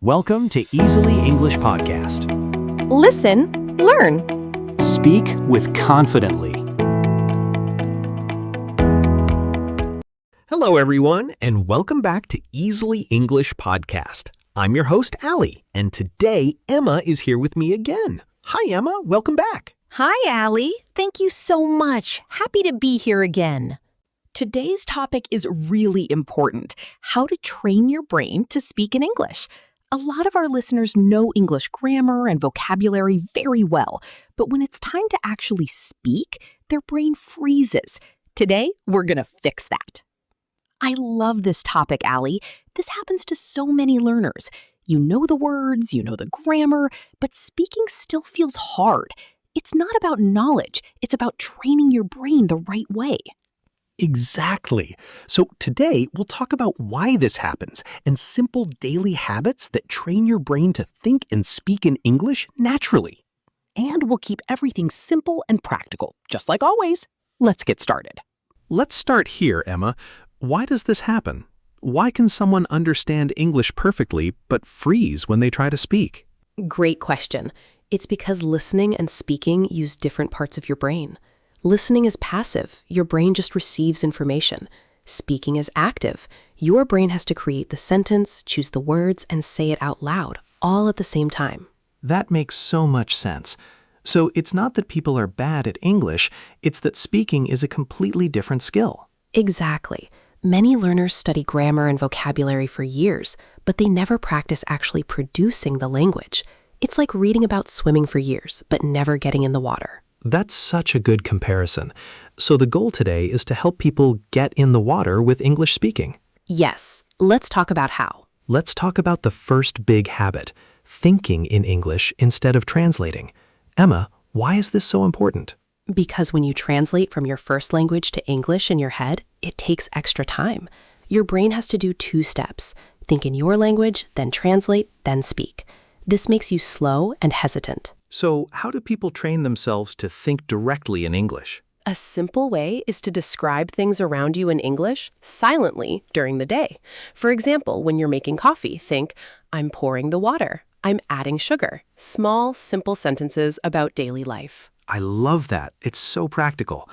Welcome to Easily English Podcast. Listen, learn. Speak with confidently. Hello, everyone, and welcome back to Easily English Podcast. I'm your host, Allie, and today Emma is here with me again. Hi, Emma. Welcome back. Hi, Allie. Thank you so much. Happy to be here again. Today's topic is really important: how to train your brain to speak in English. A lot of our listeners know English grammar and vocabulary very well, but when it's time to actually speak, their brain freezes. Today, we're going to fix that. I love this topic, Allie. This happens to so many learners. You know the words, you know the grammar, but speaking still feels hard. It's not about knowledge. It's about training your brain the right way. Exactly. So today, we'll talk about why this happens and simple daily habits that train your brain to think and speak in English naturally. And we'll keep everything simple and practical, just like always. Let's get started. Let's start here, Emma. Why does this happen? Why can someone understand English perfectly but freeze when they try to speak? Great question. It's because listening and speaking use different parts of your brain. Listening is passive. Your brain just receives information. Speaking is active. Your brain has to create the sentence, choose the words, and say it out loud, all at the same time. That makes so much sense. So it's not that people are bad at English, it's that speaking is a completely different skill. Exactly. Many learners study grammar and vocabulary for years, but they never practice actually producing the language. It's like reading about swimming for years, but never getting in the water. That's such a good comparison. So the goal today is to help people get in the water with English speaking. Yes, let's talk about how. Let's talk about the first big habit, thinking in English instead of translating. Emma, why is this so important? Because when you translate from your first language to English in your head, it takes extra time. Your brain has to do 2 steps: think in your language, then translate, then speak. This makes you slow and hesitant. So how do people train themselves to think directly in English? A simple way is to describe things around you in English silently during the day. For example, when you're making coffee, think, "I'm pouring the water. I'm adding sugar." Small, simple sentences about daily life. I love that. It's so practical.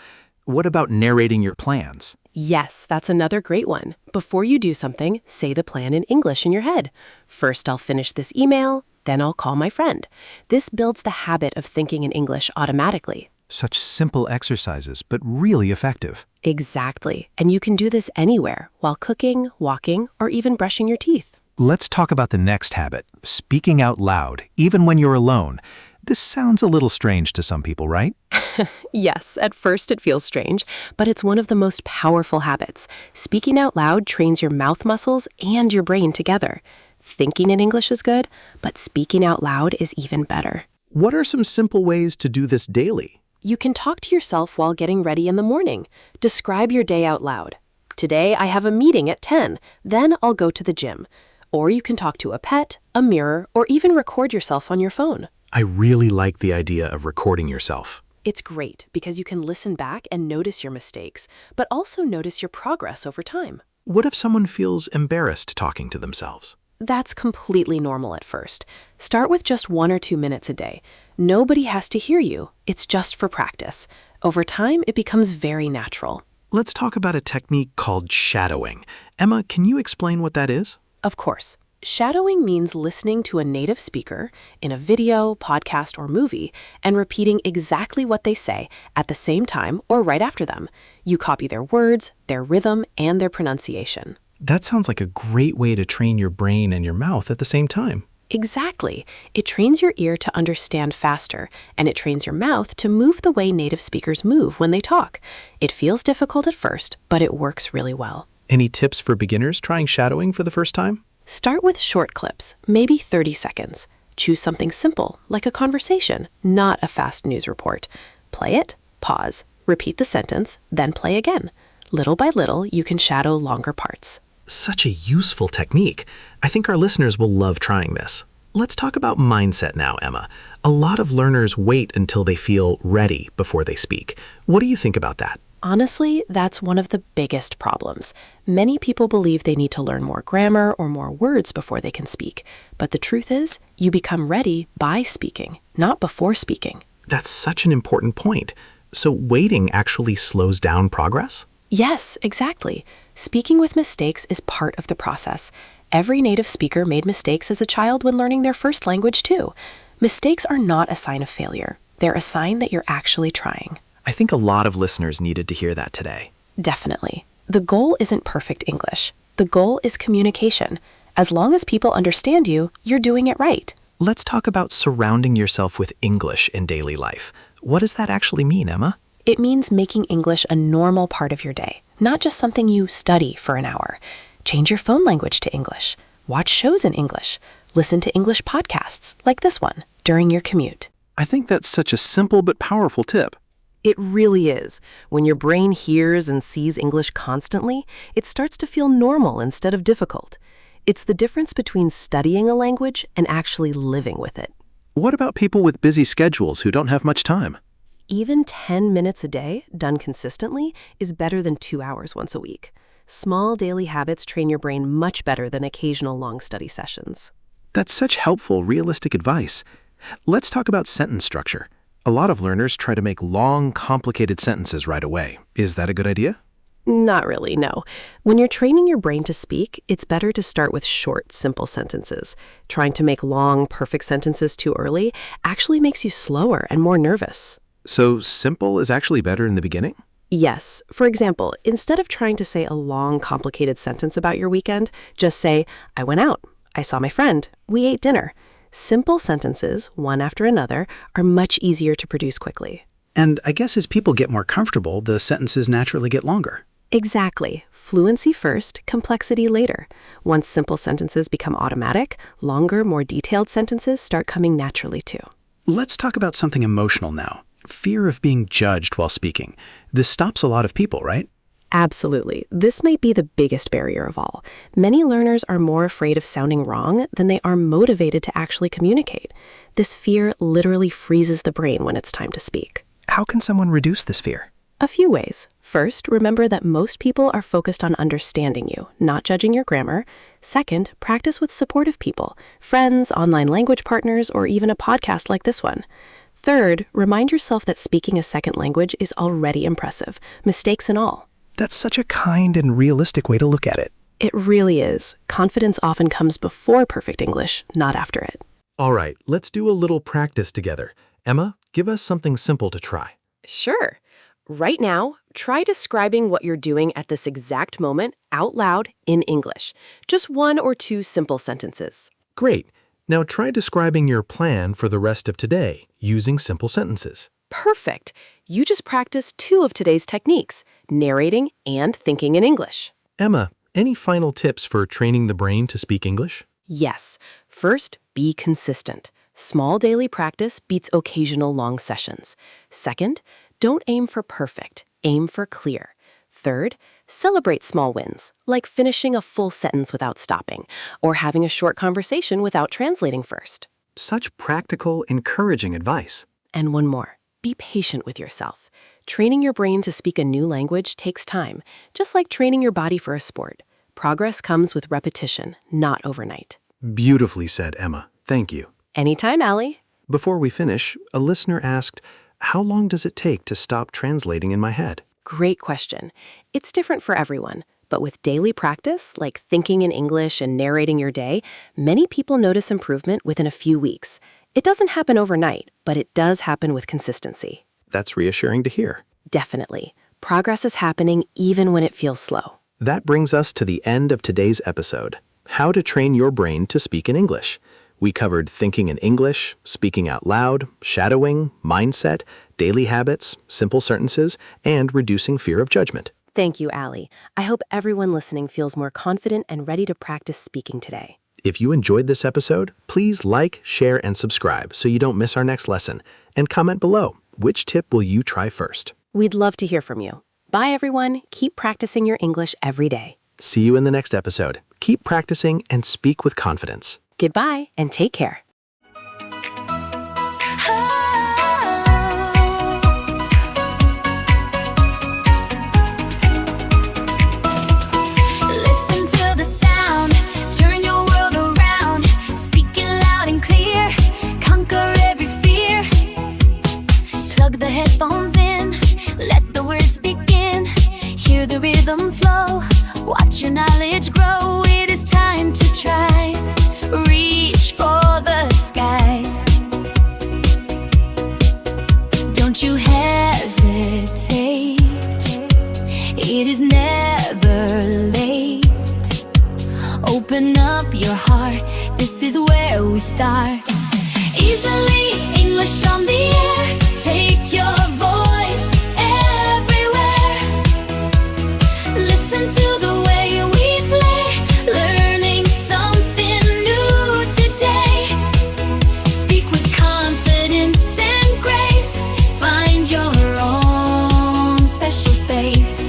What about narrating your plans? Yes, that's another great one. Before you do something, say the plan in English in your head. First, I'll finish this email, then I'll call my friend. This builds the habit of thinking in English automatically. Such simple exercises, but really effective. Exactly. And you can do this anywhere, while cooking, walking, or even brushing your teeth. Let's talk about the next habit, speaking out loud, even when you're alone. This sounds a little strange to some people, right? Yes, at first it feels strange, but it's one of the most powerful habits. Speaking out loud trains your mouth muscles and your brain together. Thinking in English is good, but speaking out loud is even better. What are some simple ways to do this daily? You can talk to yourself while getting ready in the morning. Describe your day out loud. Today I have a meeting at 10, then I'll go to the gym. Or you can talk to a pet, a mirror, or even record yourself on your phone. I really like the idea of recording yourself. It's great because you can listen back and notice your mistakes, but also notice your progress over time. What if someone feels embarrassed talking to themselves? That's completely normal at first. Start with just 1 or 2 minutes a day. Nobody has to hear you. It's just for practice. Over time, it becomes very natural. Let's talk about a technique called shadowing. Emma, can you explain what that is? Of course. Shadowing means listening to a native speaker in a video, podcast, or movie and repeating exactly what they say at the same time or right after them. You copy their words, their rhythm, and their pronunciation. That sounds like a great way to train your brain and your mouth at the same time. Exactly. It trains your ear to understand faster, and it trains your mouth to move the way native speakers move when they talk. It feels difficult at first, but it works really well. Any tips for beginners trying shadowing for the first time? Start with short clips, maybe 30 seconds. Choose something simple, like a conversation, not a fast news report. Play it, pause, repeat the sentence, then play again. Little by little, you can shadow longer parts. Such a useful technique. I think our listeners will love trying this. Let's talk about mindset now, Emma. A lot of learners wait until they feel ready before they speak. What do you think about that? Honestly, that's one of the biggest problems. Many people believe they need to learn more grammar or more words before they can speak. But the truth is, you become ready by speaking, not before speaking. That's such an important point. So waiting actually slows down progress? Yes, exactly. Speaking with mistakes is part of the process. Every native speaker made mistakes as a child when learning their first language, too. Mistakes are not a sign of failure. They're a sign that you're actually trying. I think a lot of listeners needed to hear that today. Definitely. The goal isn't perfect English. The goal is communication. As long as people understand you, you're doing it right. Let's talk about surrounding yourself with English in daily life. What does that actually mean, Emma? It means making English a normal part of your day, not just something you study for an hour. Change your phone language to English. Watch shows in English. Listen to English podcasts, like this one, during your commute. I think that's such a simple but powerful tip. It really is. When your brain hears and sees English constantly, it starts to feel normal instead of difficult. It's the difference between studying a language and actually living with it. What about people with busy schedules who don't have much time? Even 10 minutes a day, done consistently, is better than 2 hours once a week. Small daily habits train your brain much better than occasional long study sessions. That's such helpful, realistic advice. Let's talk about sentence structure. A lot of learners try to make long, complicated sentences right away. Is that a good idea? Not really, no. When you're training your brain to speak, it's better to start with short, simple sentences. Trying to make long, perfect sentences too early actually makes you slower and more nervous. So simple is actually better in the beginning? Yes. For example, instead of trying to say a long, complicated sentence about your weekend, just say, I went out, I saw my friend, we ate dinner. Simple sentences, one after another, are much easier to produce quickly. And I guess as people get more comfortable, the sentences naturally get longer. Exactly. Fluency first, complexity later. Once simple sentences become automatic, longer, more detailed sentences start coming naturally too. Let's talk about something emotional now. Fear of being judged while speaking. This stops a lot of people, right? Absolutely. This might be the biggest barrier of all. Many learners are more afraid of sounding wrong than they are motivated to actually communicate. This fear literally freezes the brain when it's time to speak. How can someone reduce this fear? A few ways. First, remember that most people are focused on understanding you, not judging your grammar. Second, practice with supportive people, friends, online language partners, or even a podcast like this one. Third, remind yourself that speaking a second language is already impressive, mistakes and all. That's such a kind and realistic way to look at it. It really is. Confidence often comes before perfect English, not after it. All right, let's do a little practice together. Emma, give us something simple to try. Sure. Right now, try describing what you're doing at this exact moment out loud in English. Just 1 or 2 simple sentences. Great. Now try describing your plan for the rest of today using simple sentences. Perfect. You just practiced 2 of today's techniques, narrating and thinking in English. Emma, any final tips for training the brain to speak English? Yes. First, be consistent. Small daily practice beats occasional long sessions. Second, don't aim for perfect, aim for clear. Third, celebrate small wins, like finishing a full sentence without stopping, or having a short conversation without translating first. Such practical, encouraging advice. And one more, be patient with yourself. Training your brain to speak a new language takes time, just like training your body for a sport. Progress comes with repetition, not overnight. Beautifully said, Emma. Thank you. Anytime, Allie. Before we finish, a listener asked, how long does it take to stop translating in my head? Great question. It's different for everyone, but with daily practice, like thinking in English and narrating your day, many people notice improvement within a few weeks. It doesn't happen overnight, but it does happen with consistency. That's reassuring to hear. Definitely. Progress is happening even when it feels slow. That brings us to the end of today's episode, How to Train Your Brain to Speak in English. We covered thinking in English, speaking out loud, shadowing, mindset, daily habits, simple sentences, and reducing fear of judgment. Thank you, Allie. I hope everyone listening feels more confident and ready to practice speaking today. If you enjoyed this episode, please like, share, and subscribe so you don't miss our next lesson. And comment below, which tip will you try first? We'd love to hear from you. Bye, everyone. Keep practicing your English every day. See you in the next episode. Keep practicing and speak with confidence. Goodbye, and take care. we start. Easily English on the air. Take your voice everywhere. Listen to the way we play, learning something new today. Speak with confidence and grace. Find your own special space.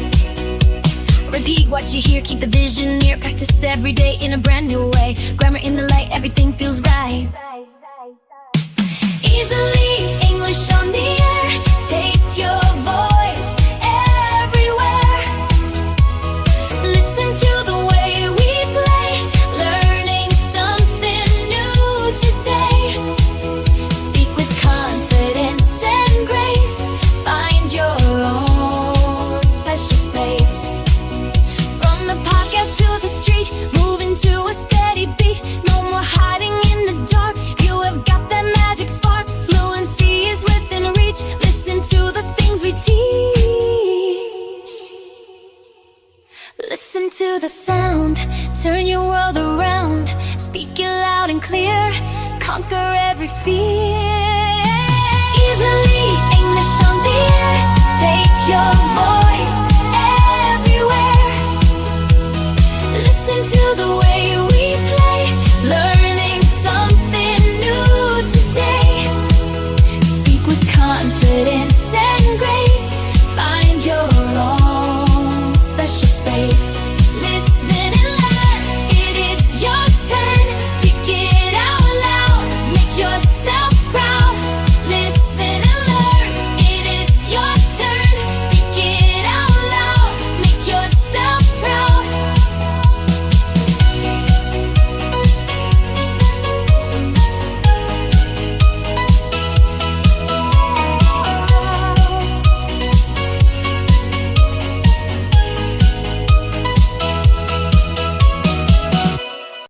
Repeat what you hear, keep the vision near. Practice every day in a brand new way. Grammar in the light, everything feels right. Easily English on the air. Take your voice everywhere. Listen to the way we play, learning something new today. Speak with confidence and grace. Find your own special space. From the podcast to the street, moving to a steady beat. No more hiding in the dark. You have got that magic spark. Fluency is within reach. Listen to the things we teach. Listen to the sound. Turn your world around. Speak it loud and clear. Conquer every fear. Easily English on the air. Take your voice